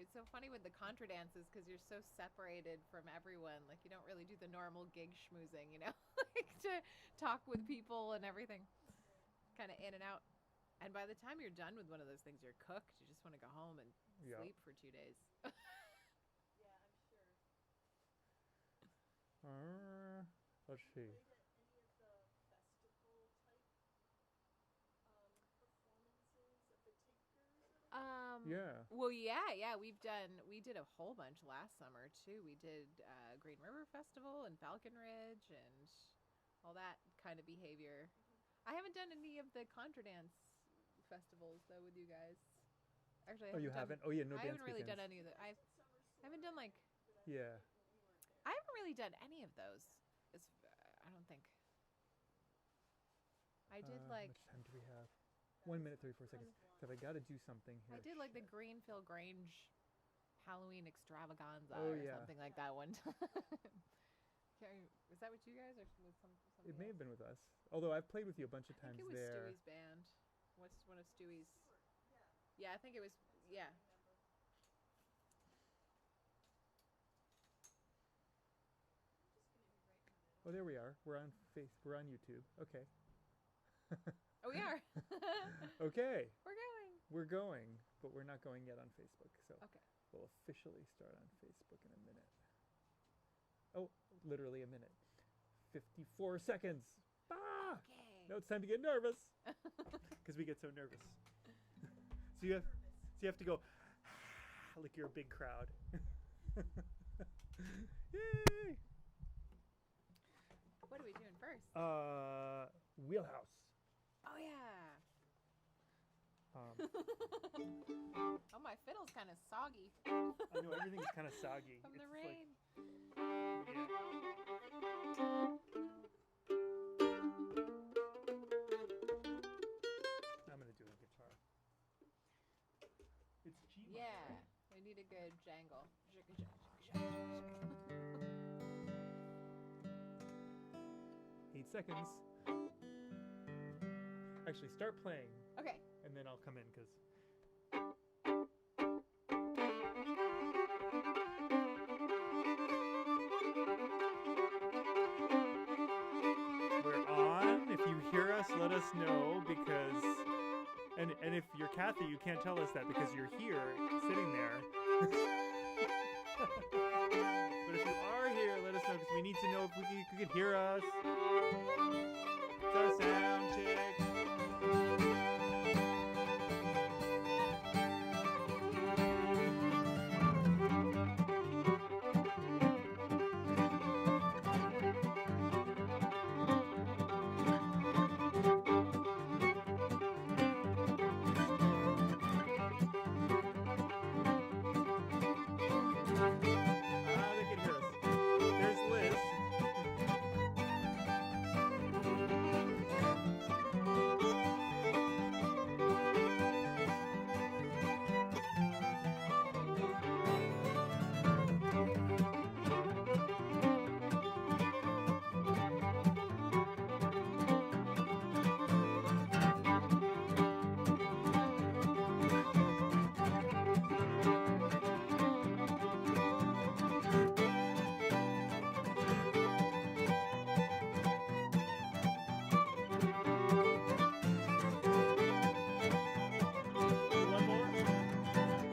It's so funny with the contra dances because you're so separated from everyone. Like, you don't really do the normal gig schmoozing, you know, like to talk with people and everything, kind of in and out. And by the time you're done with one of those things, you're cooked. You just want to go home and sleep for 2 days. Yeah, I'm sure. Let's see. Any of the festival type performances at the Takers? Yeah. Well, yeah. We did a whole bunch last summer too. We did Green River Festival and Falconridge and all that kind of behavior. I haven't done any of the contra dance festivals though with you guys. Actually, Oh, you haven't? Oh, yeah, no I dance haven't really weekends. done any of the. I haven't done like. Yeah. I haven't really done any of those. It's, I don't think. I did How like. much time do we have? 1 minute, 34 seconds. So I got to do something here. I did like the Greenfield Grange Halloween extravaganza Oh, or yeah. something like that one time. Was that with you guys or was somebody It may else? have been with us. Although I've played with you a bunch of I think times it was there. Stewie's band. What's one of Stewie's? Yeah, I think it was. Yeah. Oh, there we are. We're on We're on YouTube. Okay. Oh, we are. Okay. We're going. We're going, but we're not going yet on Facebook. So Okay. we'll officially start on Facebook in a minute. Oh, literally a minute. 54 seconds. Ah! Okay. Now it's time to get nervous. Because we get so nervous. So you have to go like you're a big crowd. Yay! What are we doing first? Wheelhouse. Oh yeah. Um, Oh, my fiddle's kind of soggy I know everything's kind of soggy. from the It's rain. yeah. I'm gonna do a guitar. It's G minor. Yeah, we need a good jangle. 8 seconds. Actually, start playing, Okay. and then I'll come in because. We're on. If you hear us, let us know because. And if you're Kathy, you can't tell us that because you're here, sitting there. But if you are here, let us know because we need to know if you could hear us. It's our sound check. They can hear us. There's Liz. One more.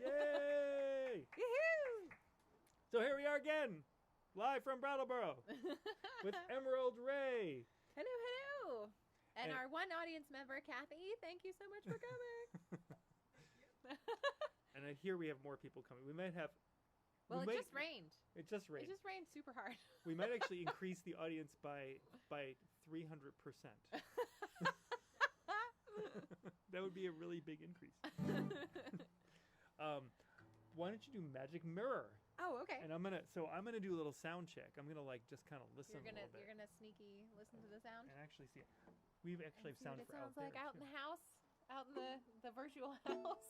Yay! Yoo-hoo! So here we are again, live from Brattleboro with Emerald Ray. Hello, hello. And And- our one audience member, Kathy, thank you so much for coming. And I hear we have more people coming. We might have Well, We it might- just rained. It just rained. It just rained super hard. We might actually increase the audience by 300%. That would be a really big increase. Why don't you do magic mirror? Oh, okay. And I'm gonna do a little sound check. I'm gonna like just kind of listen You're a little bit gonna sneaky listen to the sound. and actually see. We've actually And have see sound what it for sounds out like there out in too. the house, out in the virtual house.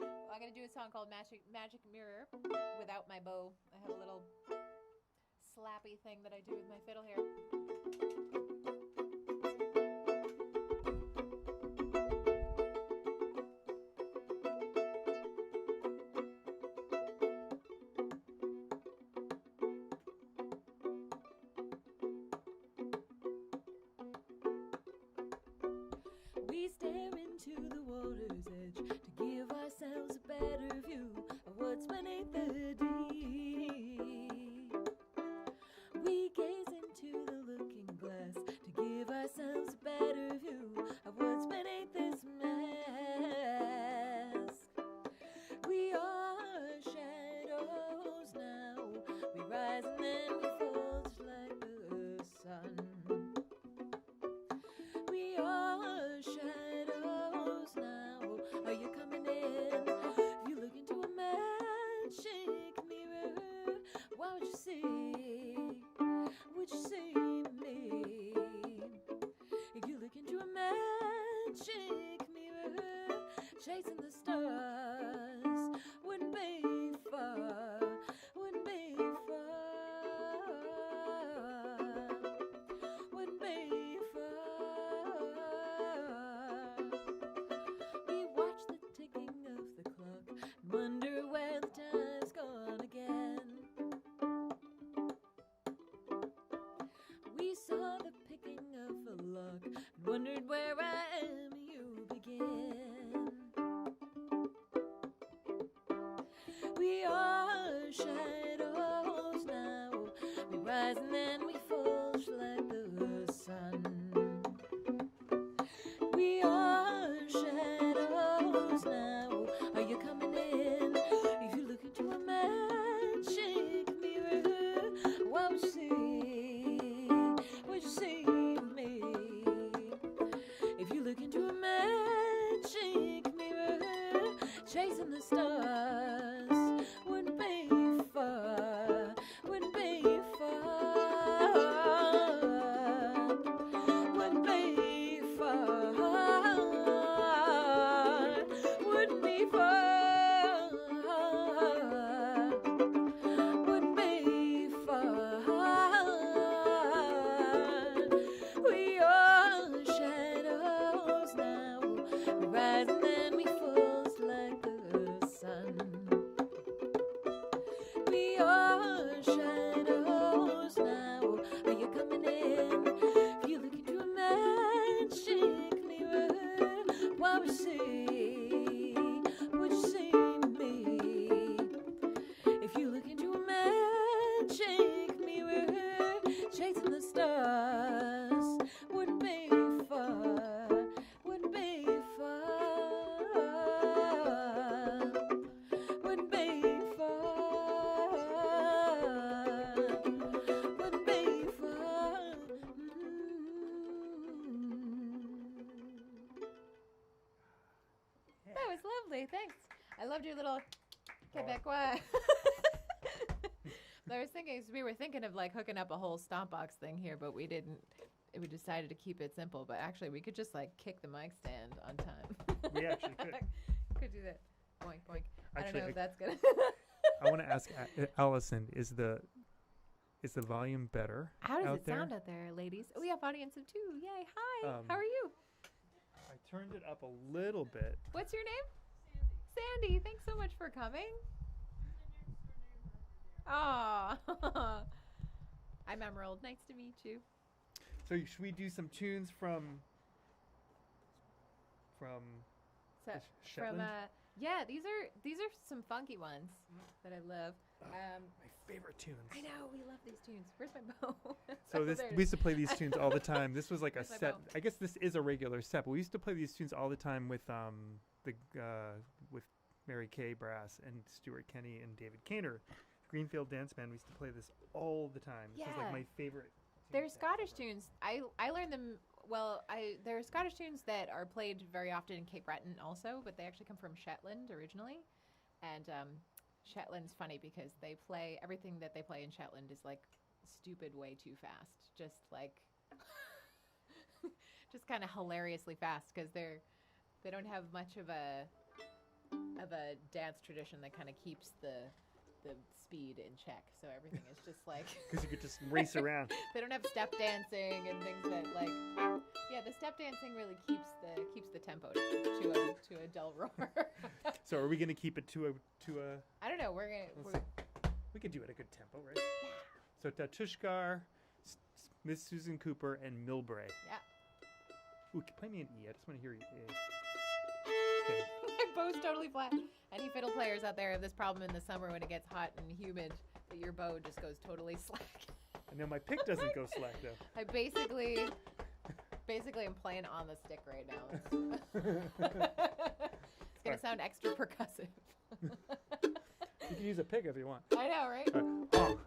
I'm gonna do a song called Magic Mirror without my bow. I have a little slappy thing that I do with my fiddle here. We stare into the water's edge to give ourselves a better view of what's beneath the deep. We gaze into the looking glass to give ourselves a better view of what's beneath this mask. We are shadows now. We rise and then we fall just like the sun. We are shadows now. Are you coming in? If you look into a magic mirror, what would you see? Would you see me? If you look into a magic mirror, chasing the stars wouldn't be far. Wouldn't be far. Wouldn't be far. We watch the ticking of the clock and wonder where the time's gone again. We saw the picking of a lock and wondered where I am, you begin. We are shadows now. We rise and then we fall just like the sun. We are shadows now. Are you coming in? If you look into a magic mirror, what would you see? Would you see me? If you look into a magic mirror, chasing the stars wouldn't be far. Wouldn't be far. Wouldn't be far. Wouldn't be far. Wouldn't be far. We are shadows now. We rise and then we fall just like the sun. We are shadows now. Are you coming in? If you look into a magic mirror, what would you see? Would you see me? If you look into a magic mirror, chasing the stars wouldn't be far. Wouldn't be far. Wouldn't be far. Wouldn't be far. That was lovely. Thanks. I loved your little Quebecois. I was thinking, we were thinking of like hooking up a whole stomp box thing here, but we didn't. We decided to keep it simple. But actually, we could just like kick the mic stand on time. We actually could. Could do that. Boink boink. I don't Actually, know if that's gonna. I want to ask Allison: Is the volume better? How does out it there? sound out there, ladies? We have audience of 2. Yay! Hi. Um, How are you? I turned it up a little bit. What's your name? Sandy. Thanks so much for coming. Oh, I'm Emerald. Nice to meet you. So should we do some tunes from So, Shetland? from yeah, these are some funky ones that I love. My favorite tunes. I know we love these tunes. Where's my bow? So this There it we is. used to play these tunes all the time. This was like a Where's my set. bow? I guess this is a regular set, but we used to play these tunes all the time with with Mary Kay Brass and Stuart Kenny and David Kaner. Greenfield Dance Band. We used to play this all the time. This is like Yeah. my favorite. They're Scottish tunes. I learned them. Well, they're Scottish tunes that are played very often in Cape Breton also, but they actually come from Shetland originally. And Shetland's funny because they play everything that they play in Shetland is like stupid way too fast. Just like just kind of hilariously fast because they don't have much of a dance tradition that kind of keeps the speed in check. So everything is just like Because you could just race around. they don't have step dancing and things that like the step dancing really keeps the tempo to a dull roar. So are we going to keep it to a I don't know. We're we could do it at a good tempo, right? So Tatushkar, Miss Susan Cooper, and Milbray. Yeah. Ooh, play me an E. I just want to hear you. Okay. My bow's totally flat. Any fiddle players out there have this problem in the summer when it gets hot and humid that your bow just goes totally slack. I know my pick doesn't go slack though. I basically am playing on the stick right now. It's gonna sound extra percussive. You can use a pick if you want. I know, right? Oh.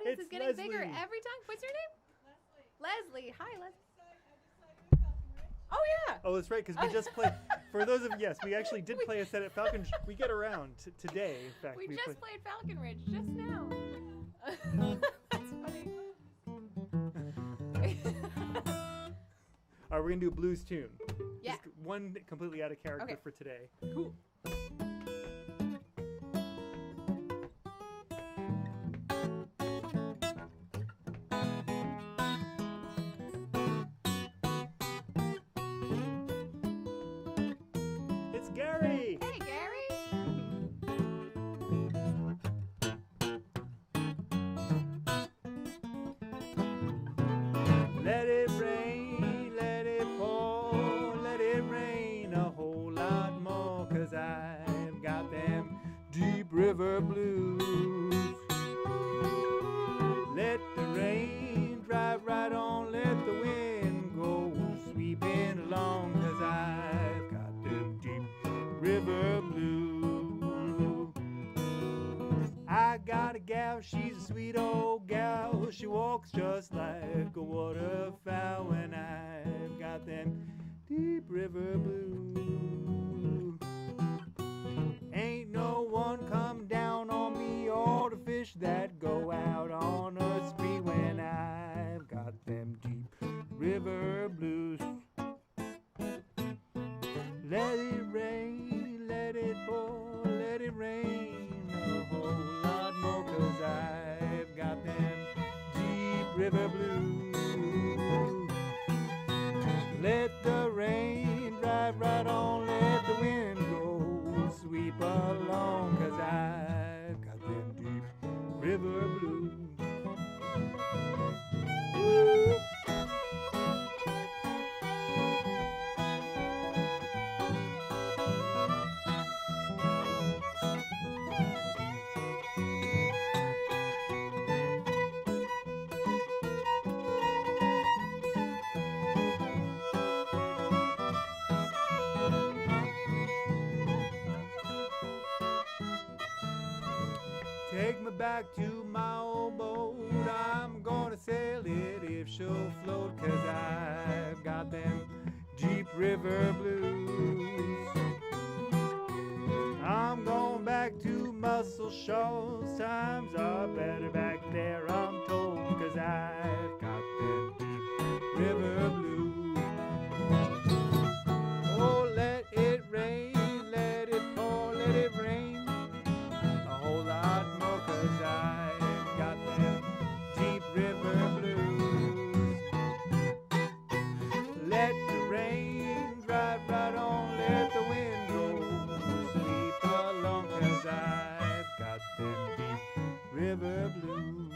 audience It's is getting bigger Leslie. every time. What's your name? Leslie. Hi, Leslie. Oh, yeah. Oh, that's right, because we just played. For those of we actually did play a set at Falconridge. We get around today. In fact, We just played Falconridge just now. That's funny. All We're going to do a blues tune. Yeah. Just one completely out of character Okay. for today. Cool. It's Gary! Hey, Gary. Let it rain, let it pour, let it rain a whole lot more, 'cause I've got them deep river blues. Let the rain drive right on, let the wind go sweeping along, 'cause I've got them deep river blues. I got a gal, she's a sweet old gal. She walks just like a waterfowl, and I've got them deep river blues. Ain't no one come down on me, all the fish that go out on a spree, when I've got them deep river blues. Let it rain, let it pour, let it rain a whole lot more, 'cause I've got them deep river blues. Let the rain drive right on, let the wind go sweep along, 'cause I've got them deep river blues. Woo! Take me back to my old boat, I'm gonna sail it if she'll float, 'cause I've got them deep river blues. I'm going back to Muscle Shoals, times are better back there, I'm told, 'cause I've got them deep river blues. Oh, let it rain, let it pour, let it rain a whole lot more, 'cause I've got them deep river blues. Let the rain drive right on, let the wind go sweep along, 'cause I've got them deep river blues.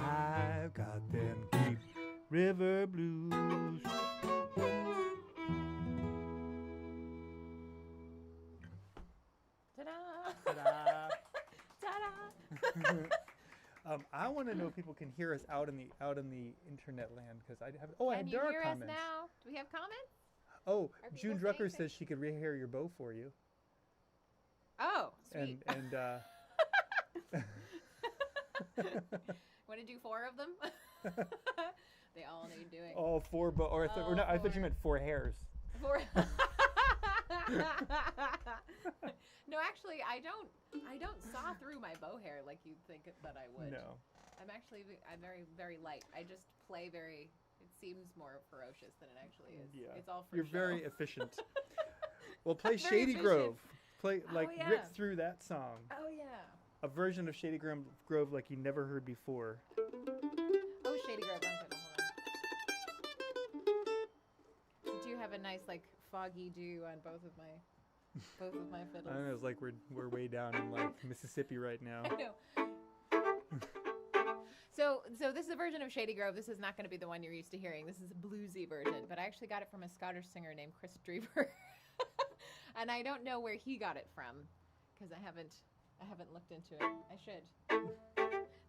I've got them deep river blues. Ta-da. Ta-da. Ta-da. I want to know if people can hear us out in the internet land, because I have. Can you there are hear us comments. now? Do we have comments? Oh, Are June people Drucker saying says she could rehair your bow for you, Oh, sweet. and Want to do 4 of them? They all need doing. all 4 bow, or All no, I thought you 4. meant 4 hairs. 4. No, actually, I don't saw through my bow hair like you'd think that I would. No. I'm very, very light. I just play very. It seems more ferocious than it actually is. Yeah. It's all for You're show. very efficient. Well, play Very Shady efficient. Grove. Play Oh, rip yeah. through that song. Oh yeah. A version of Shady Grove like you never heard before. Oh, Shady Grove. I'm gonna hold on. I do have a nice like foggy dew on both of my I fiddles. don't know. It's like we're way down in like Mississippi right now. I know. So this is a version of Shady Grove. This is not going to be the one you're used to hearing. This is a bluesy version, but I actually got it from a Scottish singer named Chris Drever. And I don't know where he got it from because I haven't looked into it. I should.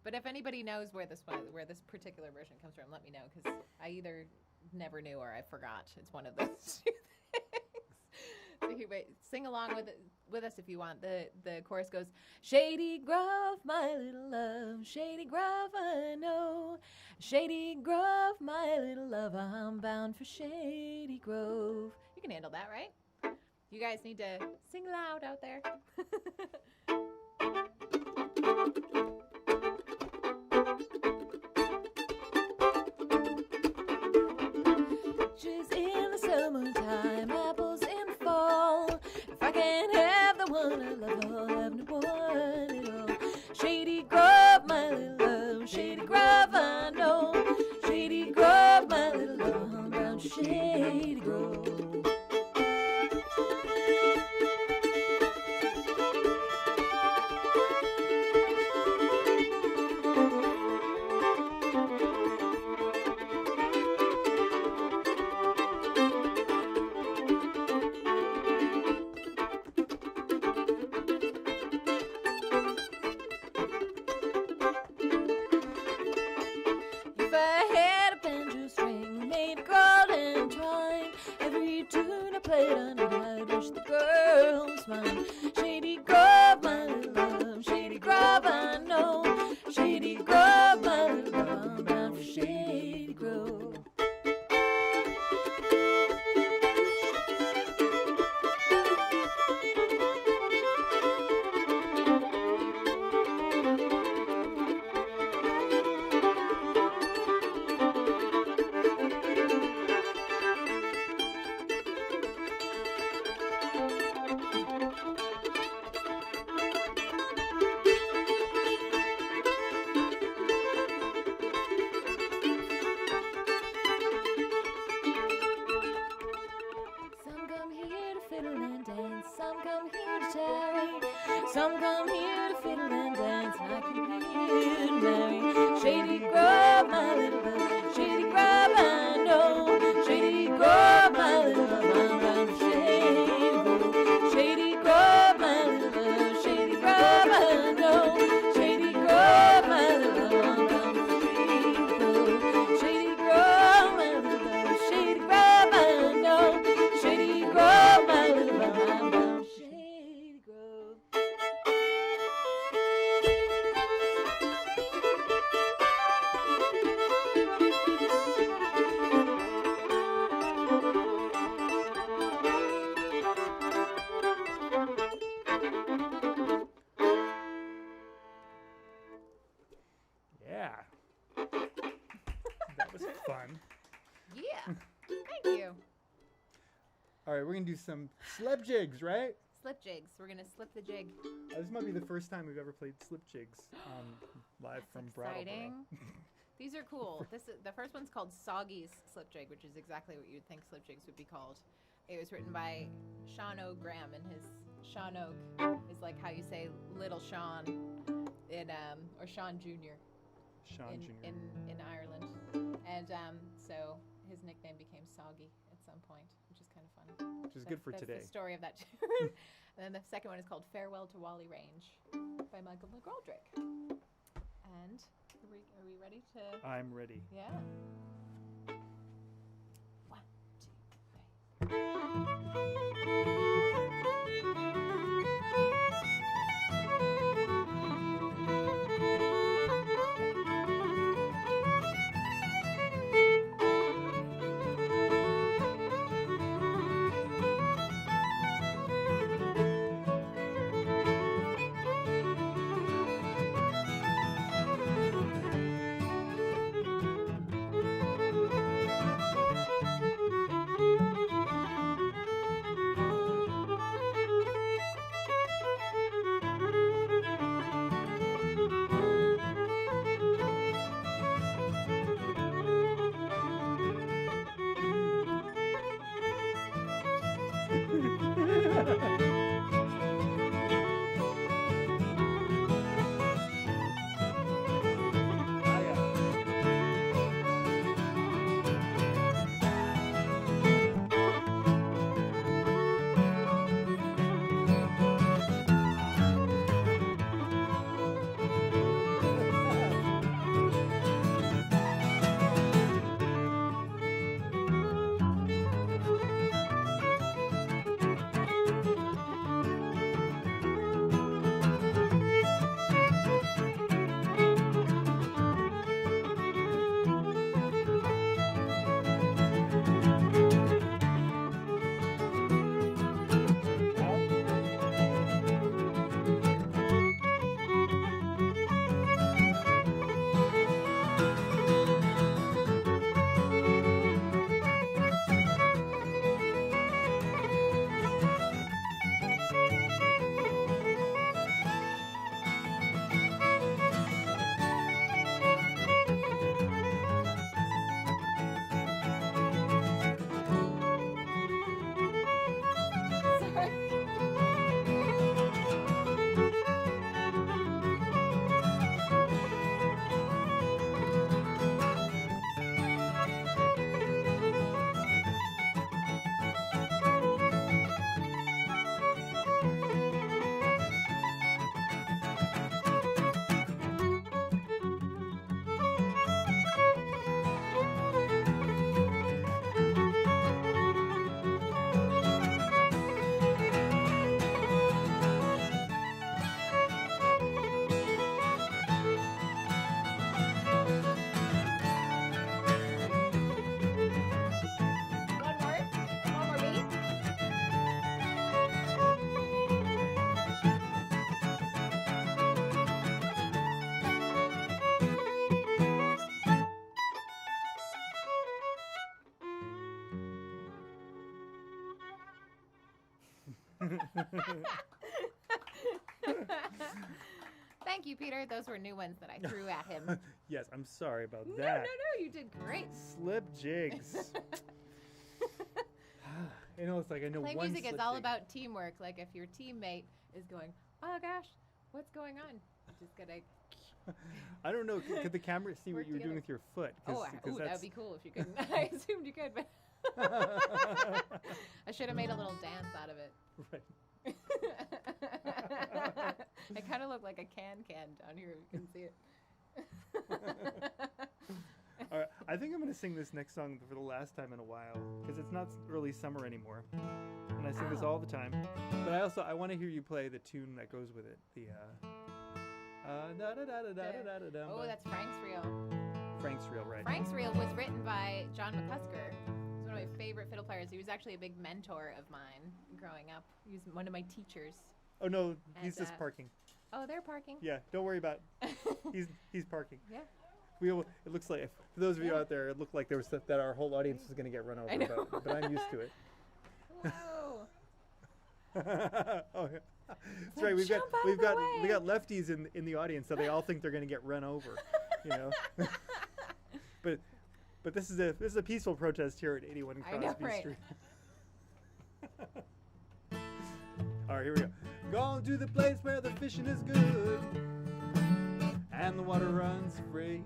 But if anybody knows where this particular version comes from, let me know because I either never knew or I forgot. It's one of those two things. So anyway, sing along with us if you want. The chorus goes, Shady Grove, my little love, Shady Grove, I know. Shady Grove, my little love, I'm bound for Shady Grove. You can handle that, right? You guys need to sing loud out there. She's in the summertime, apples in the fall. If I can't have the one I love, I'll have no one at all. Shady Grove, my little love, Shady Grove, I know. Shady Grove, my little love, I'm bound to Shady Grove. If I had a banjo string made of golden twine, every tune I played on it, I'd wish the girl was mine. Shady Grove, my little love, Shady Grove, I know. Shady Grove, my little love, I'm bound for Shady Grove. Some come here to fiddle and dance, some come here to tarry. Some come here to fiddle and dance, and I come here to marry. Shady Grove, my little love, Shady Grove, I know. Shady Grove, my little love, I'm bound for Shady Grove. Shady Grove, my little love, Shady Grove, I know. Shady Grove, my little love, I'm bound for Shady Grove. Shady Grove, my little love, Shady Grove, I know. Shady Grove, my little love, I'm bound for Shady Grove. Yeah. That was fun. Yeah. Thank you. All right, we're going to do some slip jigs, right? Slip jigs. We're going to slip the jig. This might be the first time we've ever played slip jigs live That's from exciting. Brattleboro. These are cool. The first one's called Soggy's Slip Jig, which is exactly what you'd think slip jigs would be called. It was written by Sean O'Graham, and his Sean Oak is like how you say Little Sean in or Sean Jr. Sean Jr. in Ireland, and so his nickname became Soggy at some point, which is kind of fun. Which is good for That's today. the story of that tune. And then the second one is called Farewell to Wally Range by Michael McGoldrick. And are we ready to? I'm ready. Yeah. 1, 2, 3. Thank you, Peter. Those were new ones that I threw at him. Yes, I'm sorry about No, that. you did great. Slip jigs. You know, it's like I know Play one music is slip all jig. about teamwork. Like if your teammate is going, oh gosh, what's going on? You just gotta. I don't know. Could the camera see Work what you were doing together. with your foot? That would be cool if you could. I assumed you could, but I should have made a little dance out of it. Right. It kind of looked like a can down here. You can see it. All right, I think I'm going to sing this next song for the last time in a while because it's not early summer anymore, and I sing this all the time. But I want to hear you play the tune that goes with it. The Oh, that's Frank's Reel. Frank's Reel, right? Frank's Reel was written by John McCusker. He's one of my favorite fiddle players. He was actually a big mentor of mine growing up. He was one of my teachers. Oh no, he's And, just parking. Oh, they're parking. Yeah, don't worry about it. He's parking. Yeah. It looks like, for those of you out there, it looked like there was that our whole audience was going to get run I over, know. but I'm used to it. Hello. Oh, yeah. That's like, right. We've "Jump out of the we way." got lefties in the audience, so they all think they're going to get run over, you know. but this is a peaceful protest here at 81 I Crosby know, right. Street. All right, here we go. Gone to the place where the fishing is good and the water runs free.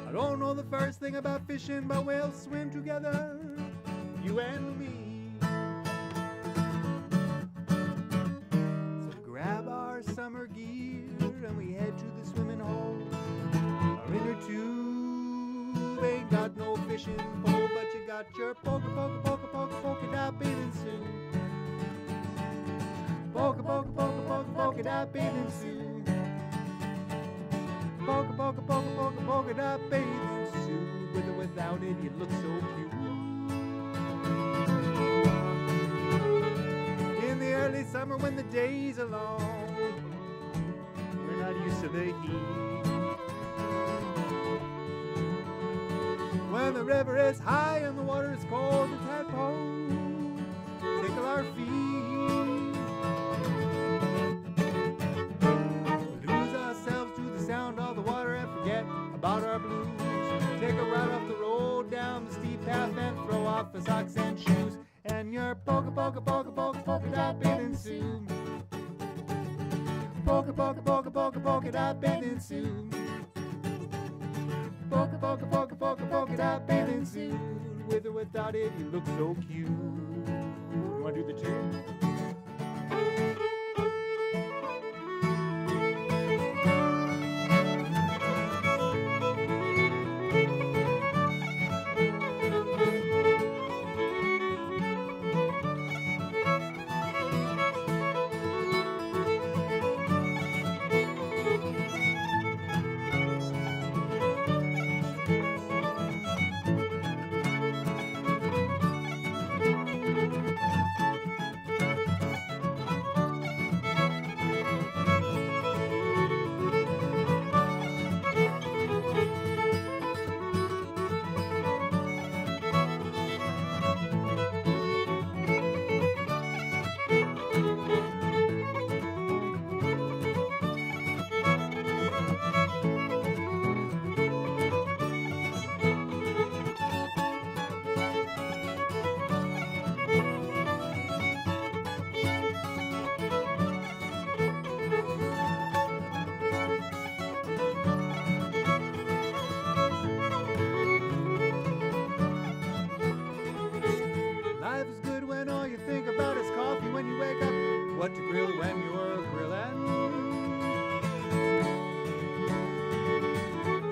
I don't know the first thing about fishing, but we'll swim together, you and me. So grab our summer gear and we head to the swimming hole. Our inner tube ain't got no fishing pole, but you got your polka dot bathing suit. Polka dot bathing suit. Polka dot bathing suit. With or without it, you look so cute. In the early summer when the days are long, we're not used to the heat. When the river is high and the water is cold, the tadpoles tickle our feet. We lose ourselves to the sound of the water and forget about our blues. Take a ride off the road down the steep path and throw off the socks and shoes and your polka dot bathing suit. Polka dot bathing suit. Polka dot bathing suit. With or without it, you look so cute. You want to do the tune? Life is good when all you think about is coffee when you wake up. What to grill when you're grilling.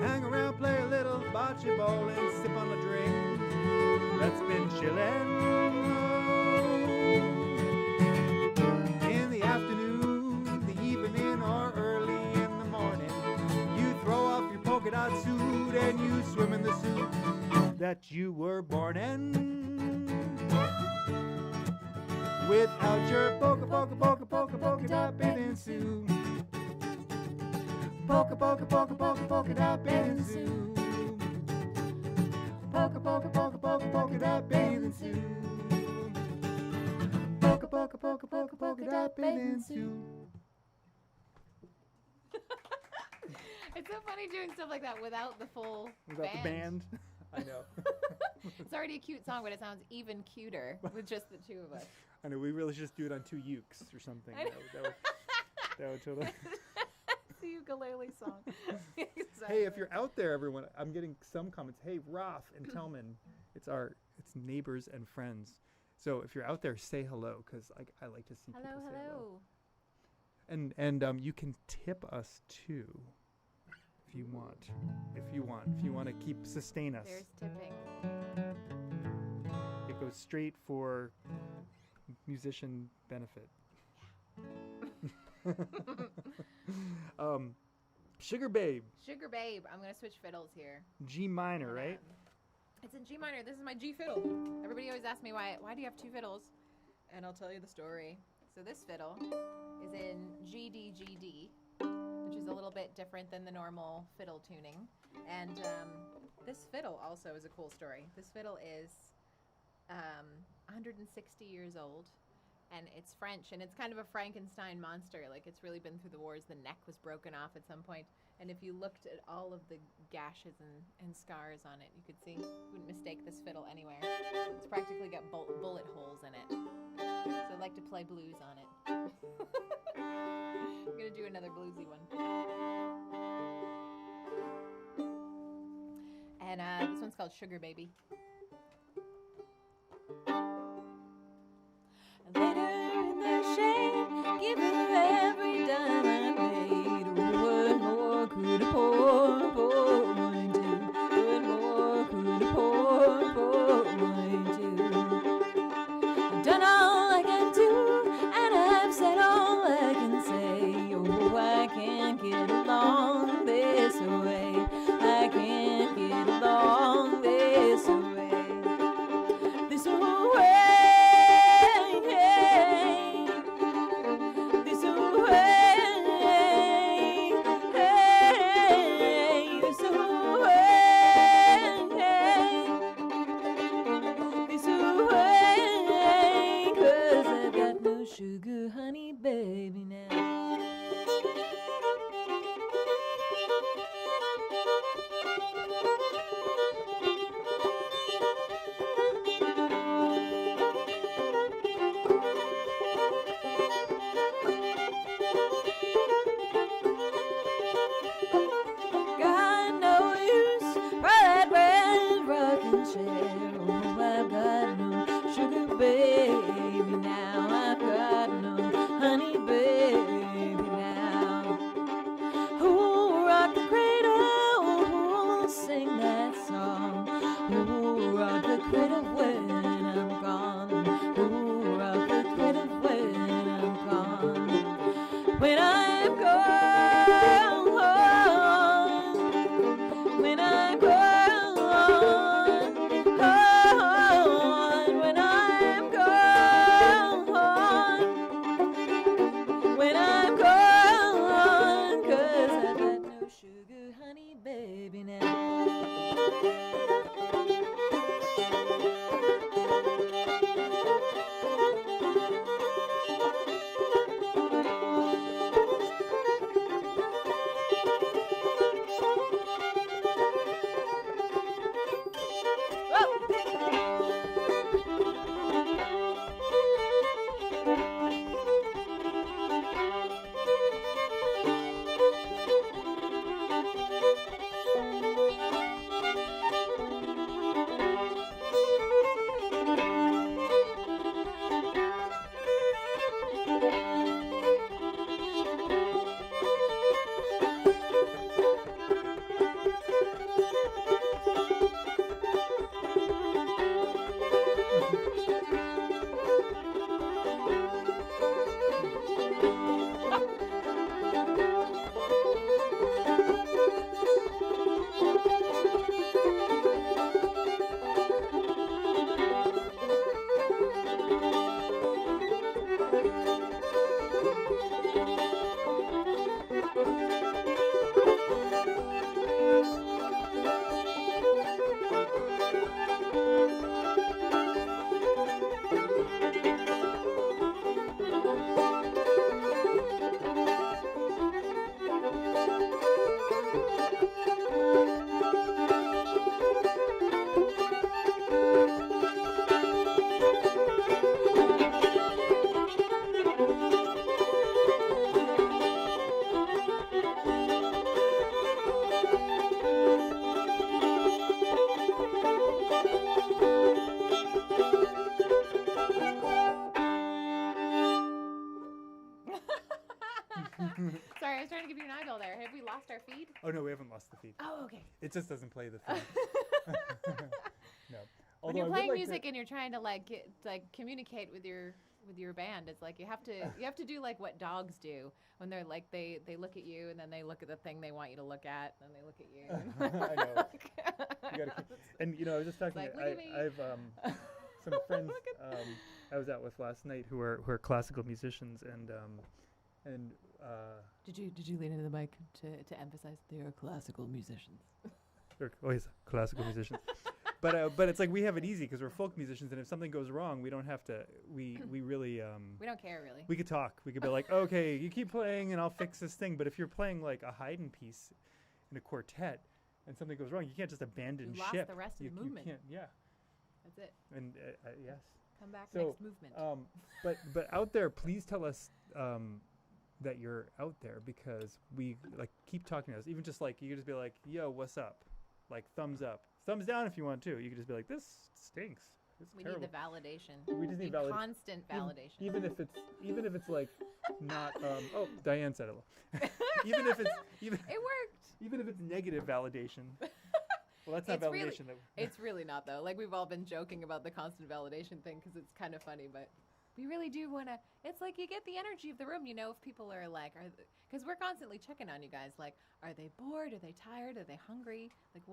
Hang around, play a little bocce ball and sip on a drink that's been chillin'. In the afternoon, the evening, or early in the morning, you throw off your polka dot suit and you swim in the suit that you were born in. Without your polka dot bathing suit. Polka dot bathing suit. Polka dot bathing suit. polka dot bathing suit. It's so funny doing stuff like that without the full Without the band. I know. It's already a cute song, but it sounds even cuter with just the two of us. I know. We really should just do it on 2 ukes or something. That would totally. It's the ukulele song. Hey, if you're out there, everyone, I'm getting some comments. Hey, Roth and Tellman, it's neighbors and friends. So if you're out there, say hello, because I like to see people say hello. And you can tip us too, if you want. If you want to sustain us. There's tipping. It goes straight for musician benefit. Sugar Babe. Sugar Babe. I'm going to switch fiddles here. G minor, right? It's in G minor. This is my G fiddle. Everybody always asks me why do you have 2 fiddles? And I'll tell you the story. So this fiddle is in G D G D, which is a little bit different than the normal fiddle tuning. And this fiddle also is a cool story. This fiddle is 160 years old. And it's French, and it's kind of a Frankenstein monster. Like, it's really been through the wars. The neck was broken off at some point. And if you looked at all of the gashes and scars on it, you could see, you wouldn't mistake this fiddle anywhere. It's practically got bullet holes in it. So I like to play blues on it. I'm going to do another bluesy one. And this one's called Sugar Baby. Later in the shade, give her every dime I made. What more could a poor boy do? What more could a poor boy do? I've done all I can do, and I've said all I can say. Oh, I can't get along this way. I can't get along this way. This way. Sugar honey baby now. Got no use for that red rocking chair. Oh, I've got no sugar baby now. I've got no honey baby now. Who'll rock the cradle? Who'll sing that song? Who'll rock the cradle when I'm gone? Who'll rock the cradle when I'm gone? When I'm gone. When I'm gone. When I'm gone. When I'm gone. 'Cause I've got no sugar honey baby now. Sorry, I was trying to give you an eyeball there. Have we lost our feed? Oh no, we haven't lost the feed. Oh, okay. It just doesn't play the feed. No. When Although I you're would playing like music and you're trying to communicate with your band, it's like you have to do like what dogs do when they're like they look at you and then they look at the thing they want you to look at and then they look at you. I know. You gotta and I was just talking. Like, look at me. I've some friends I was out with last night who are classical musicians and Did you lean into the mic to emphasize they are classical musicians? they're always classical musicians. But it's like we have it easy because we're folk musicians, and if something goes wrong, we don't have to. We really. We don't care really. We could talk. We could be like, okay, you keep playing, and I'll fix this thing. But if you're playing like a Haydn piece in a quartet, and something goes wrong, you can't just abandon You ship. lost the rest of the movement. You can't. Yeah. That's it. And yes. Come back So, next movement. But out there, please tell us that you're out there because we like keep talking to us. Even just like you could just be like, yo, what's up? Like thumbs up. Thumbs down if you want to. You could just be like, this stinks. It's We terrible. need the validation. We just need validation. Constant validation. Even if it's like not. Oh, Diane said it. Even if it's It worked. even if it's negative validation. Well, that's not It's validation. really- It's really not though. Like we've all been joking about the constant validation thing because it's kind of funny, but we really do want to. It's like you get the energy of the room. If people are like, because we're constantly checking on you guys. Like, are they bored? Are they tired? Are they hungry? Like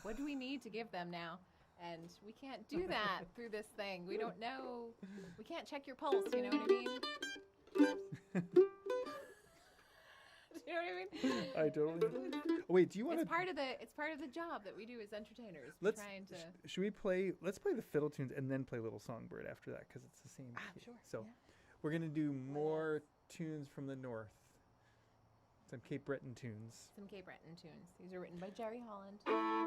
what do we need to give them now? And we can't do that through this thing. We don't know. We can't check your pulse. You know what I mean? You know what I mean? I totally do. Wait, do you want to? It's part of the job that we do as entertainers. We're Let's. trying to. Should we play? Let's play the fiddle tunes and then play Little Songbird after that because it's the same. key. Sure. So yeah. we're gonna do more tunes from the north. Some Cape Breton tunes, Some Cape Breton tunes. These are written by Jerry Holland.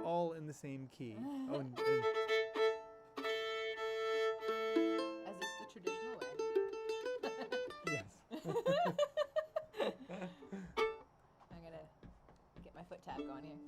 all in the same key. Oh, and As is the traditional way. yes. I'm gonna get my foot tap going here.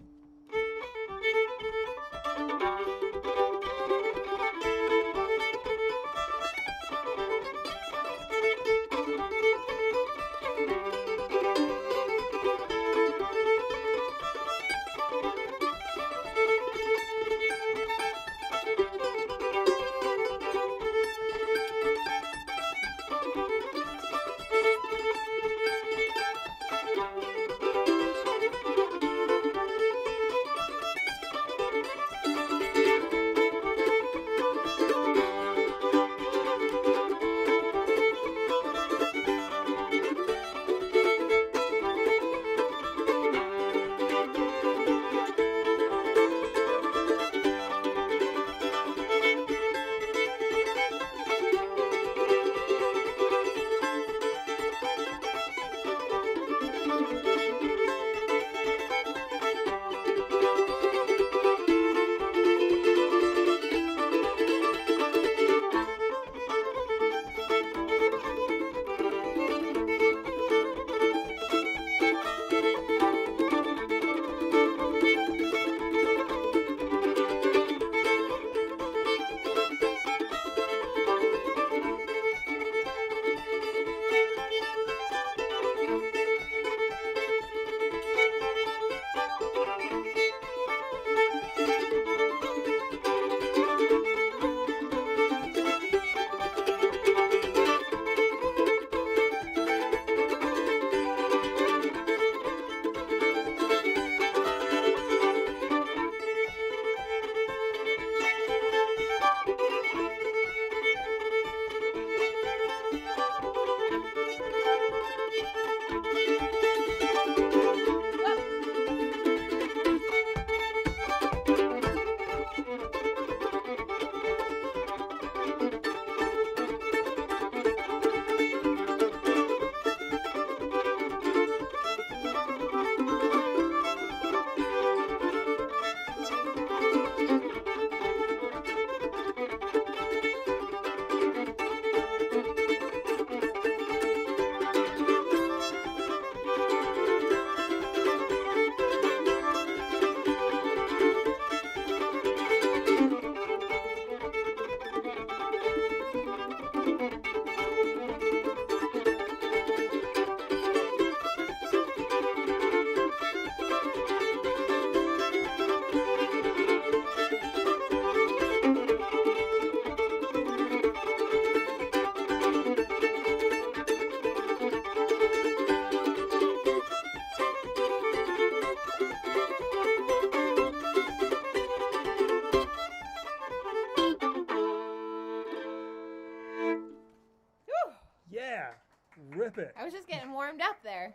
epic. I was just getting warmed up there.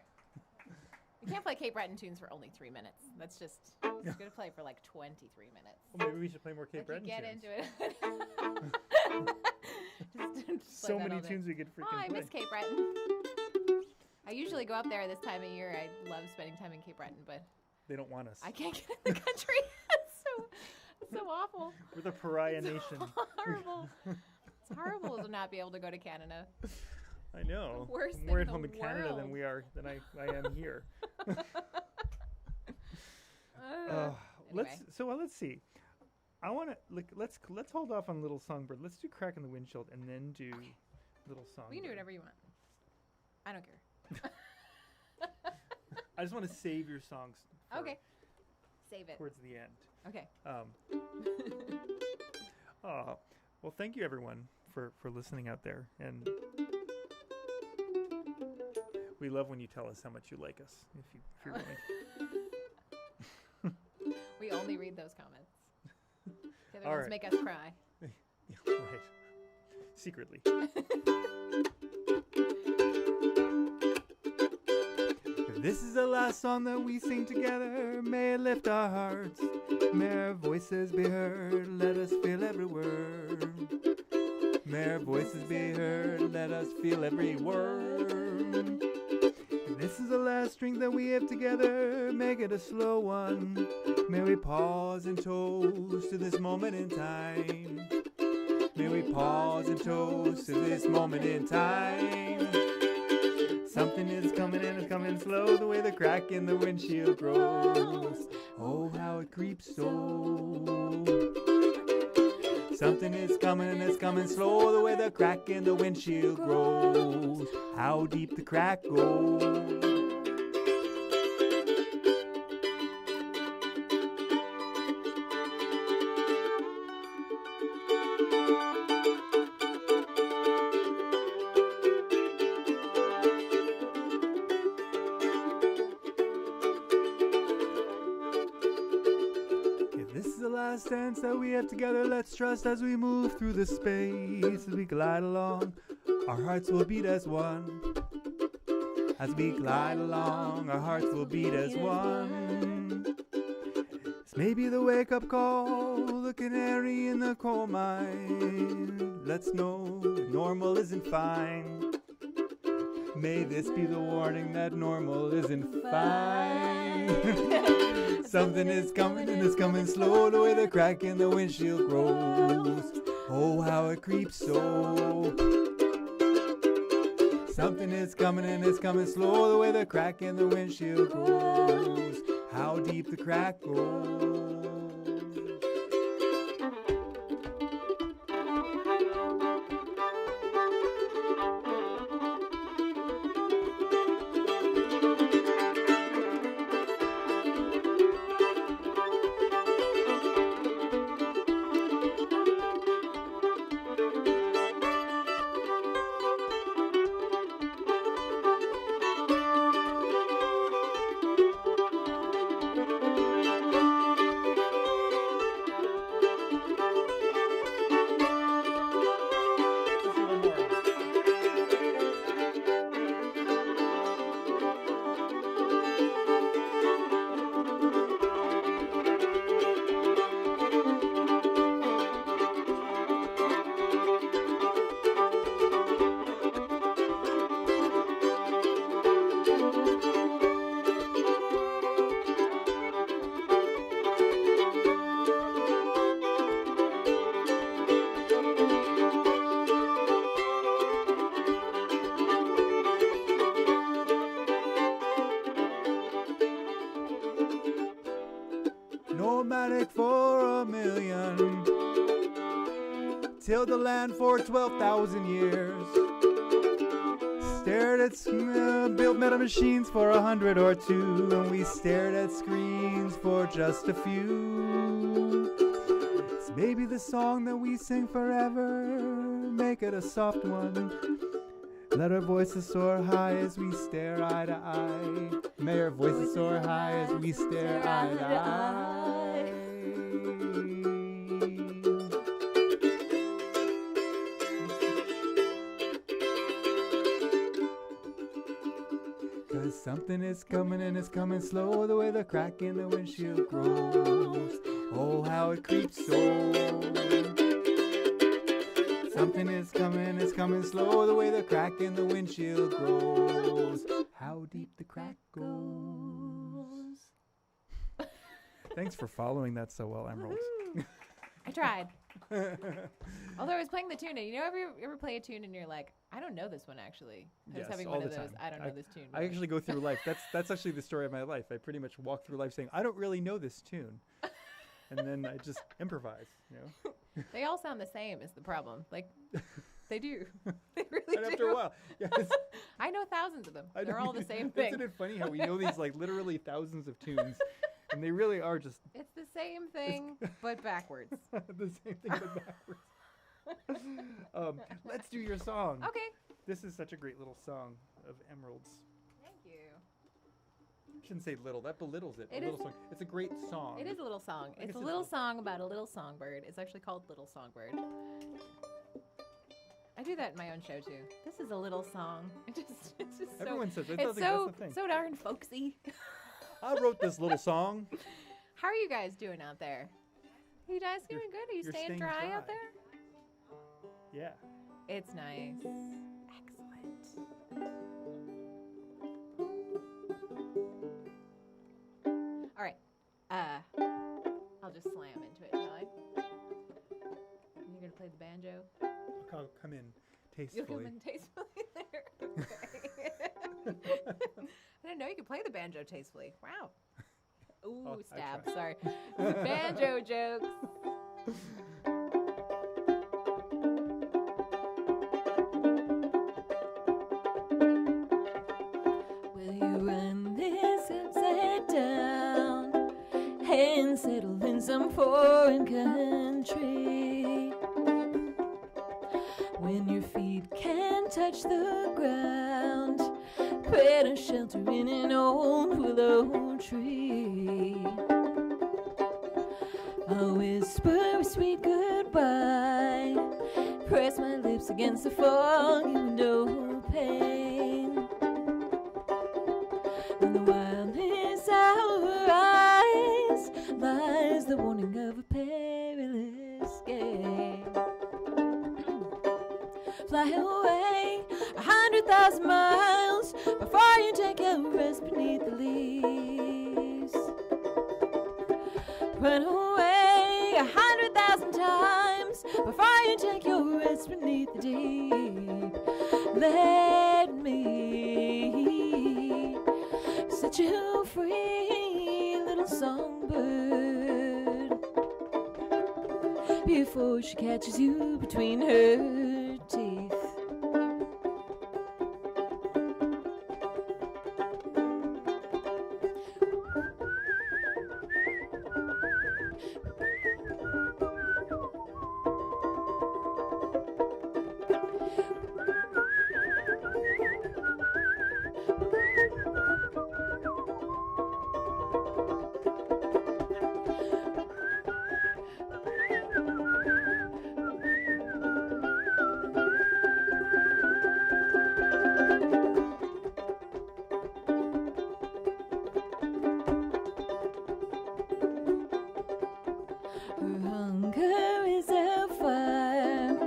You can't play Cape Breton tunes for only 3 minutes. That's just it's gonna play for like 23 minutes. Well, maybe we should play more Cape Like, Breton you get tunes. into it. Just So play that many all day. tunes we could freaking Oh, I play. miss Cape Breton. I usually go up there this time of year. I love spending time in Cape Breton, but They don't want us. I can't get in the country. It's so awful. We're the pariah It's nation. horrible. It's horrible to not be able to go to Canada. I know. Worst I'm more thing at home in in the Canada world. than I am here. Anyway. Let's see. I want to let's hold off on Little Songbird. Let's do Crack in the Windshield and then do Little Songbird. We can do whatever you want. I don't care. I just want to save your songs. For Okay. Save it. Towards the end. Okay. Well, thank you everyone for listening out there, and we love when you tell us how much you like us. If you're willing. We only read those comments. The other All ones right. make us cry. Right. Secretly. This is the last song that we sing together. May it lift our hearts. May our voices be heard. Let us feel every word. May our voices be heard. Let us feel every word. This is the last drink that we have together. Make it a slow one. May we pause and toast to this moment in time. May we pause and toast to this moment in time. Something is coming and it's coming slow, the way the crack in the windshield grows. Oh, how it creeps so. Something is coming and it's coming slow, the way the crack in the windshield grows. How deep the crack goes. Last dance that we have together, let's trust as we move through the space. As we glide along, our hearts will beat as one. As we glide along, our hearts will beat as one. It's maybe the wake-up call, the canary in the coal mine. Let's know normal isn't fine. May this be the warning that normal isn't fine. Something is coming and it's coming slow, the way the crack in the windshield grows. Oh, how it creeps so. Something is coming and it's coming slow, the way the crack in the windshield grows. How deep the crack goes. Nomadic for 1,000,000, tilled the land for 12,000 years, stared at built metal machines for 100 or 2, and we stared at screens for just a few. It's maybe the song that we sing forever, make it a soft one. Let our voices soar high as we stare eye to eye. May our voices soar high as we stare eye to eye. Something is coming and it's coming slow, the way the crack in the windshield grows. Oh, how it creeps so. Something is coming, it's coming slow, the way the crack in the windshield grows. How deep the crack goes. Thanks for following that so well, Emerald. I tried. Although I was playing the tune, and you know, ever play a tune and you're like, I don't know this one actually. I was Yes, having all one of the those. time. I don't know this tune. I actually go through life. That's actually the story of my life. I pretty much walk through life saying, I don't really know this tune. And then I just improvise, you know. They all sound the same is the problem. Like, they do. They really And do. after a while, yes. I know thousands of them. They're all the same thing. Isn't it funny how we know these like literally thousands of tunes, and they really are just It's the same thing, but backwards. the same thing but backwards. Let's do your song. Okay. This is such a great little song of Emerald's. Thank you. I shouldn't say little. That belittles it. It a little is- song. It's a great song. It is a little song. I guess It's a it's little little. song about a little songbird. It's actually called Little Songbird. I do that in my own show too. This is a little song. It's just so. Everyone says that. It's That's so the thing. so darn folksy. I wrote this little song. How are you guys doing out there? Are you guys doing good? Are you you're staying staying dry out dry. there? Yeah. It's nice. Excellent. All right. I'll just slam into it, shall I? You're gonna play the banjo. I'll come in You'll come tastefully. in tastefully there. Okay. I didn't know you could play the banjo tastefully. Wow. Ooh, Oh, I stab. tried. Sorry. Banjo jokes. Will you run this upside down and settle in some foreign country? When your feet can't touch the ground, put a shelter in an old willow tree. I'll whisper a sweet goodbye, press my lips against the foggy window pane. In the wildness our eyes lies the warning of a perilous game. Fly away 100,000 miles before you take a rest beneath the leaves. Run away 100,000 times before you take your rest beneath the deep. Let me set you free, little songbird, before she catches you between her teeth. Her hunger is a fire,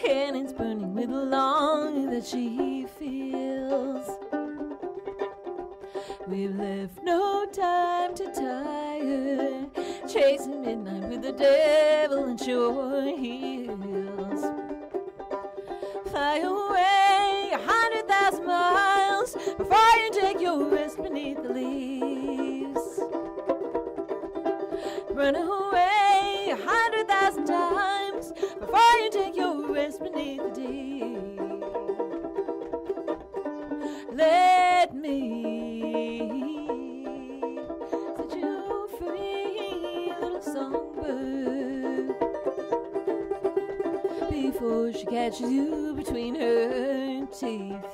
and it's burning with the longing that she feels. We've left no time to tire, chasing midnight with the devil at your heels. Fly away 100,000 miles before you take your rest beneath the leaves. Run away 100,000 times before you take your rest beneath the deep. Let me set you free, little songbird, before she catches you between her teeth.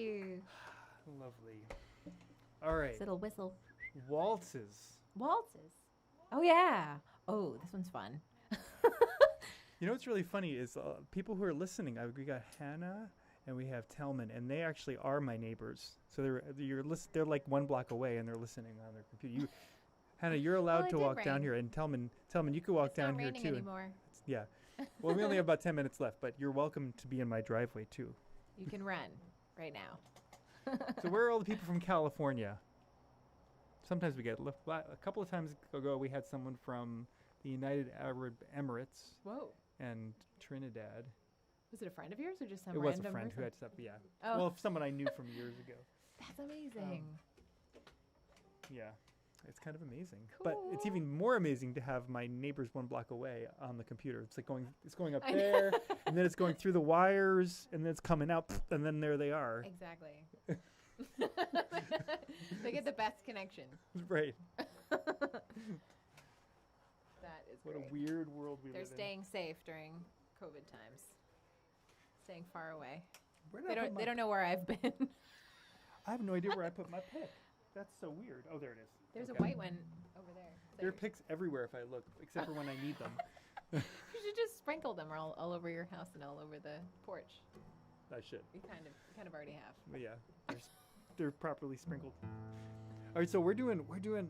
you. Lovely. All right. Little whistle. Waltzes. Waltzes. Oh, yeah. Oh, this one's fun. You know what's really funny is people who are listening. We got Hannah and we have Telman, and they actually are my neighbors. So they're like 1 block away, and they're listening on their computer. Hannah, you're allowed to walk down here, and Telman, you can walk down here too. It's not raining anymore. Yeah. Well, we only have about 10 minutes left, but you're welcome to be in my driveway too. You can run right now. So where are all the people from California? Sometimes we get a couple of times ago we had someone from the United Arab Emirates. Whoa. And Trinidad. Was it a friend of yours or just some It random was a friend person? who had stuff, yeah. Oh. Well, someone I knew from years ago. That's amazing. Yeah, it's kind of amazing. But it's even more amazing to have my neighbors 1 block away on the computer. It's like going up there, and then it's going through the wires, and then it's coming out, and then there they are. Exactly. They get the best connection. Right. That is What great. a weird world we They're live in. staying safe during COVID times. Staying far away. Where did They I put don't. my They don't know where I've been. I have no idea where I put my pick. That's so weird. Oh, there it is. There's Okay. a white one over there. There are picks everywhere if I look, except for when I need them. You should just sprinkle them all over your house and all over the porch. I should. You kind of already have. But yeah, they're properly sprinkled. All right, so we're doing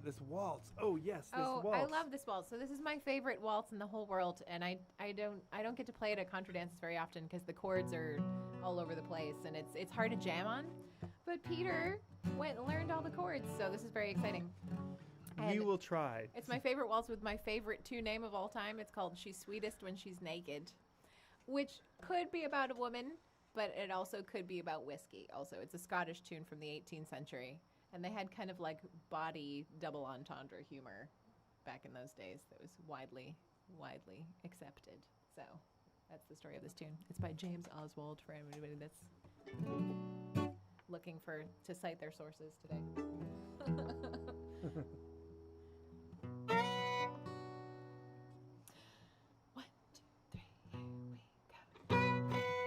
this waltz. Oh yes, this waltz. I love this waltz. So this is my favorite waltz in the whole world, and I don't get to play it at contra dances very often because the chords are all over the place and it's hard to jam on. But Peter went and learned all the chords, so this is very exciting. We And will try. it's my favorite waltz with my favorite tune name of all time. It's called "She's Sweetest When She's Naked," which could be about a woman, but it also could be about whiskey. Also, it's a Scottish tune from the 18th century. And they had kind of like body double entendre humor back in those days that was widely accepted. So that's the story of this tune. It's by James Oswald for anybody that's looking to cite their sources today. One, two, three, here we go.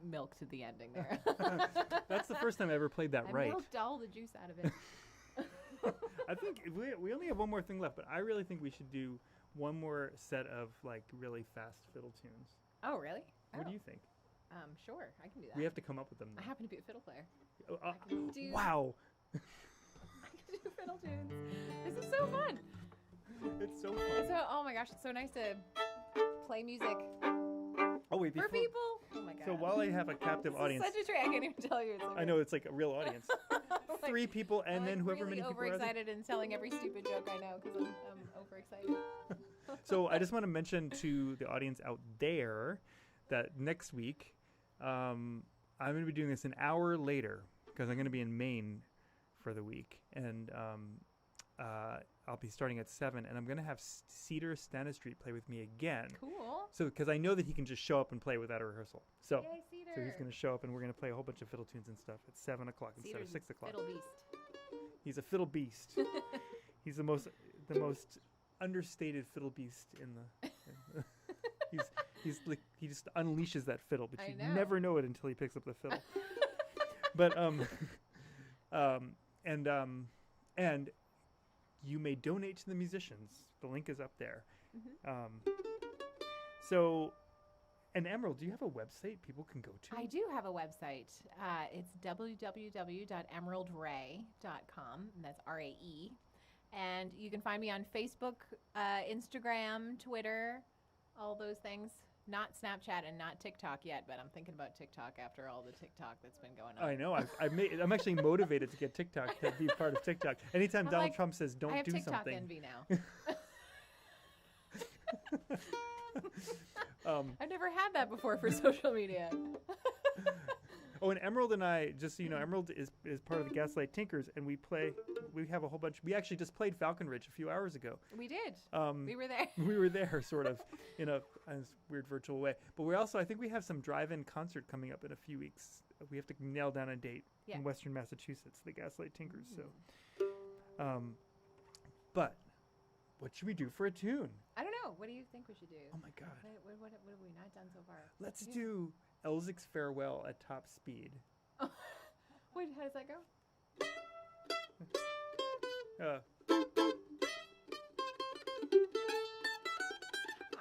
milked the ending there. That's the first time I ever played that I right. milked all the juice out of it. I think we only have one more thing left, but I really think we should do one more set of like really fast fiddle tunes. Oh, really? What do you think? Sure, I can do that. We have to come up with them. I happen to be a fiddle player. Though. I can do- Wow, I can do fiddle tunes. This is so fun. it's so fun. Oh my gosh, it's so nice to play music Oh wait, for before, people. Oh my god. so while I have a captive This audience, is such a treat. I can't even tell you. It's so I know it's like a real audience. Like, 3 people, and I'm then like whoever really many people are there. overexcited and telling every stupid joke I know because I'm overexcited. So I just want to mention to the audience out there that next week I'm going to be doing this an hour later because I'm going to be in Maine for the week, and I'll be starting at 7, and I'm going to have Cedar Stanistreet play with me again. Cool. So because I know that he can just show up and play without a rehearsal. So Yay, Cedar. so he's going to show up, and we're going to play a whole bunch of fiddle tunes and stuff at 7 o'clock instead of Cedar's 6 o'clock. Fiddle beast. He's a fiddle beast. He's the most understated fiddle beast in the. He's like he just unleashes that fiddle, but I you know. never know it until he picks up the fiddle. But and you may donate to the musicians. The link is up there. So, and Emerald, do you have a website people can go to? I do have a website. It's www.emeraldray.com, and that's RAE. And you can find me on Facebook, Instagram, Twitter, all those things. Not Snapchat and not TikTok yet, but I'm thinking about TikTok after all the TikTok that's been going on. I know. I'm actually motivated to get TikTok to be part of TikTok. Anytime I'm Donald like, Trump says don't I have do TikTok something. envy now. I've never had that before for social media. Oh, and Emerald and I, just so you know, Emerald is part of the Gaslight Tinkers, and we have a whole bunch. We actually just played Falconridge a few hours ago. We did. We were there. We were there, sort of, in a weird virtual way. But we also, I think we have some drive-in concert coming up in a few weeks. We have to nail down a date in Western Massachusetts, the Gaslight Tinkers. So, but what should we do for a tune? I don't know. What do you think we should do? Oh my God. What have we not done so far? Let's do Elzic's Farewell at top speed. Wait, how does that go? Uh,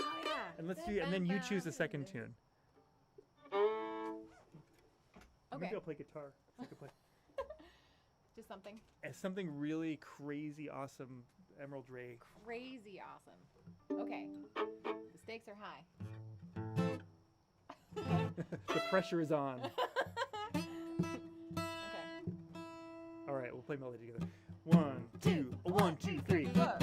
Oh yeah. and then you choose the second tune. Okay. Maybe I'll play guitar. I could play Just something something really crazy, awesome, Emerald Ray. crazy awesome. Okay. The stakes are high. The pressure is on. Okay. All right, we'll play melody together. 1, 2, 1, 2, 3. Whoa.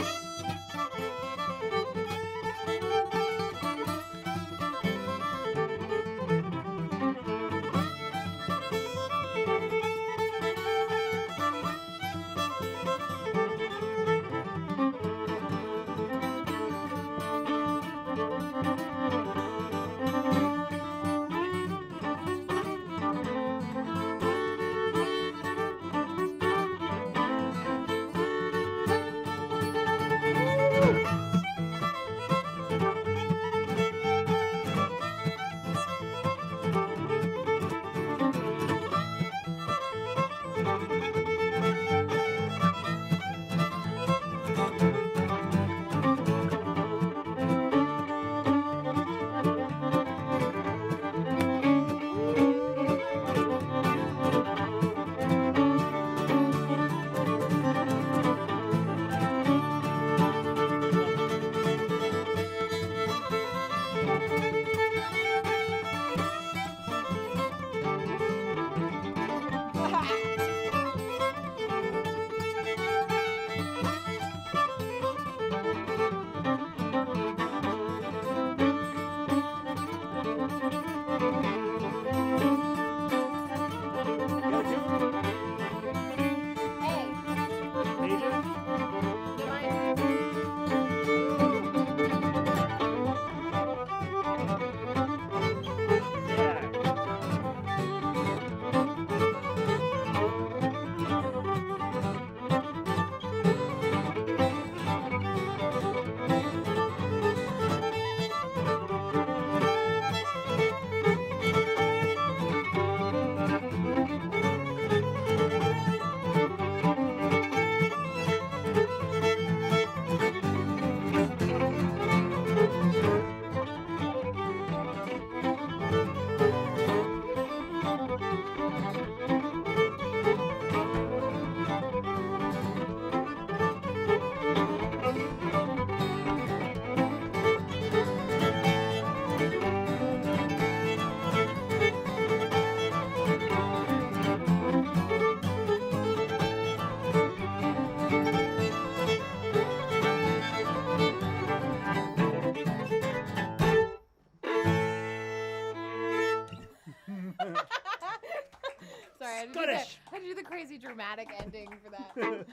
do the crazy dramatic ending for that.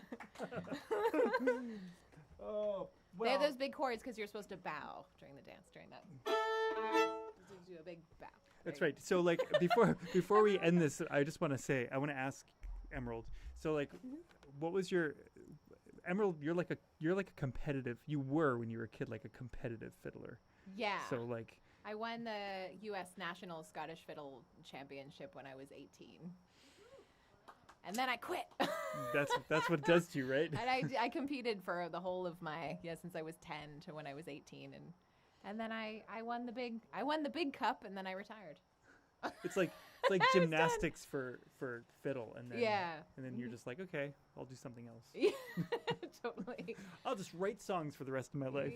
Oh, They have well. those big chords because you're supposed to bow during the dance during that. Just do a big bow. That's There you right. So like before we end this, I just want to say I want to ask Emerald. So like, what was your Emerald? You're like a competitive. You were when you were a kid like a competitive fiddler. go. Yeah. So like, I won the U.S. National Scottish Fiddle Championship when I was 18. And then I quit. that's what it does to you, right? And I competed for the whole of my since I was 10 to when I was 18, and then I won the big cup, and then I retired. It's like gymnastics for fiddle, and then and then you're just like, okay, I'll do something else. Yeah, totally. I'll just write songs for the rest of my life.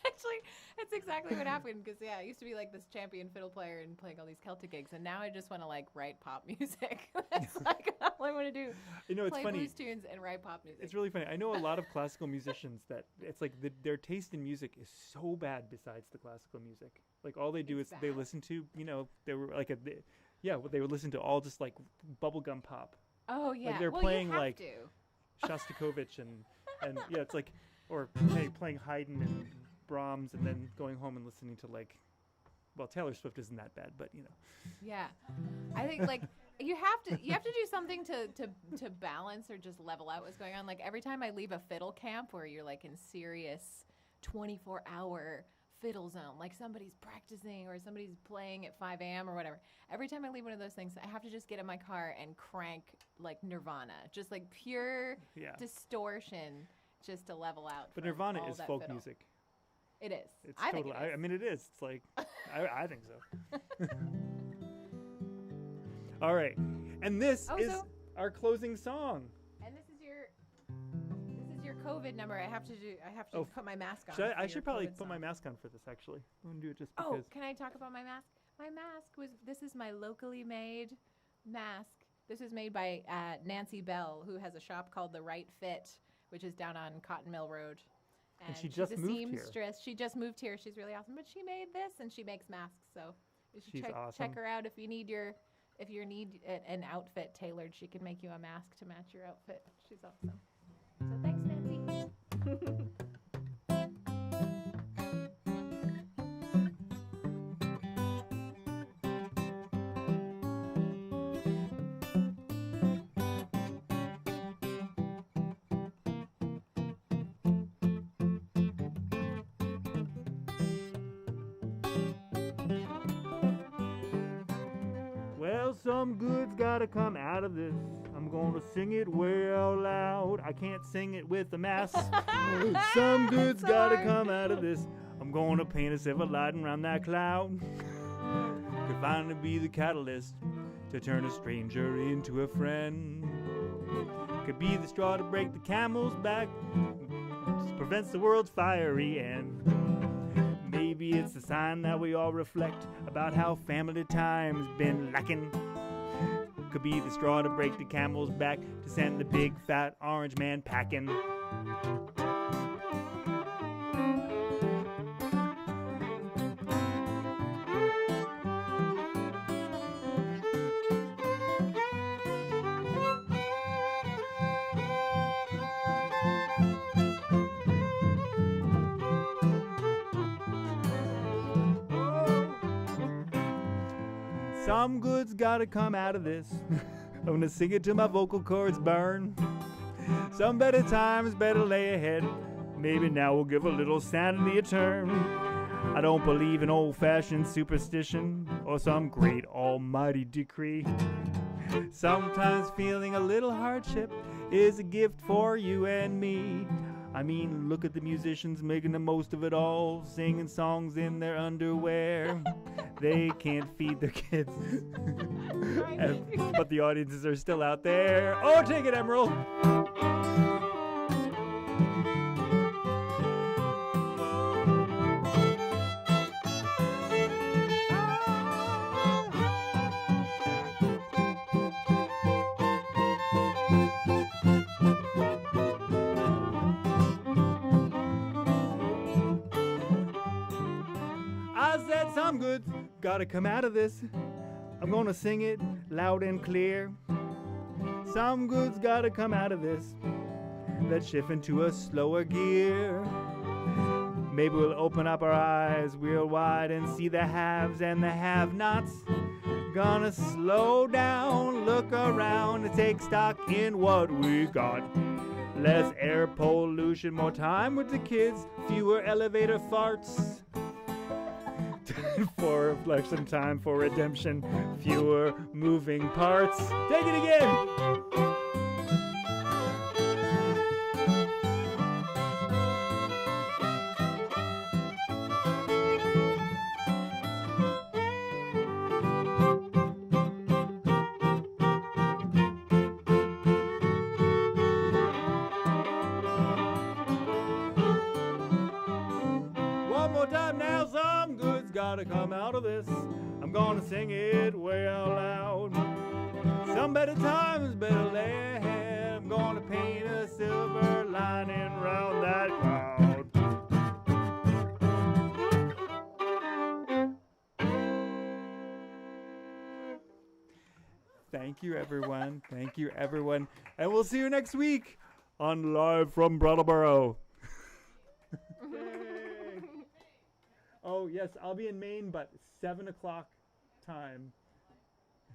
Actually, that's exactly what happened. Because I used to be like this champion fiddle player and playing all these Celtic gigs, and now I just want to like write pop music. That's like all I want to do. You know, it's play funny. blues tunes and write pop music. It's really funny. I know a lot of classical musicians that it's like their taste in music is so bad besides the classical music. Like all they do It's is they bad. listen to, they were like they would listen to all just like bubblegum pop. Oh yeah, they're well, playing, you have like, to. Shostakovich and yeah, it's like, or hey, playing Haydn and Brahms and then going home and listening to like, well, Taylor Swift isn't that bad, but Yeah, I think like you have to do something to balance or just level out what's going on. Like every time I leave a fiddle camp where you're like in serious 24-hour fiddle zone, like somebody's practicing or somebody's playing at 5 a.m. or whatever. Every time I leave one of those things, I have to just get in my car and crank like Nirvana, just like pure distortion, just to level out. but from Nirvana all is that folk fiddle. music. It is. It's I totally. think it is. I mean, it is. It's like, I think so. All right, and this is so- our closing song. And this is your COVID number. I have to Oh, put my mask on. I for should your probably COVID put my song. mask on for this. Actually, I'm gonna do it just Oh, because. can I talk about my mask? My mask this is my locally made mask. This was made by Nancy Bell, who has a shop called The Right Fit, which is down on Cotton Mill Road. And she she's just a moved here. seamstress. She just moved here. She's really awesome. But she made this, and she makes masks. So you should She's check awesome. her out if you need an outfit tailored. She can make you a mask to match your outfit. She's awesome. So thanks, Nancy. Well, some good's gotta come out of this. I'm gonna sing it well loud. I can't sing it with the mask. Some good's gotta hard. come out of this. I'm gonna paint a silver lighting around that cloud. Could finally be the catalyst to turn a stranger into a friend. Could be the straw to break the camel's back. Prevents the world's fiery end. Maybe it's a sign that we all reflect about how family time's been lacking. Could be the straw to break the camel's back to send the big fat orange man packing. Some good's gotta come out of this. I'm gonna sing it till my vocal cords burn. Some better times better lay ahead. Maybe now we'll give a little sanity a turn. I don't believe in old-fashioned superstition or some great almighty decree. Sometimes feeling a little hardship is a gift for you and me. I mean, look at the musicians making the most of it all, singing songs in their underwear. They can't feed their kids. But the audiences are still out there. Oh, take it, Emerald. I said some good's gotta come out of this. I'm I'm gonna sing it loud and clear. Some good's gotta come out of this. Let's shift into a slower gear. Maybe we'll open up our eyes real wide and see the haves and the have-nots. Gonna slow down, look around, and take stock in what we got. Less air pollution, more time with the kids, fewer elevator farts. For reflection, time for redemption, fewer moving parts. Take it again! One more time now, some good's gotta come out of this. I'm gonna sing it way out loud. Some better times better lay ahead. I'm gonna paint a silver lining round that cloud. Thank you, everyone. Thank you, everyone. And we'll see you next week on Live from Brattleboro. Oh, yes, I'll be in Maine, but 7 o'clock time.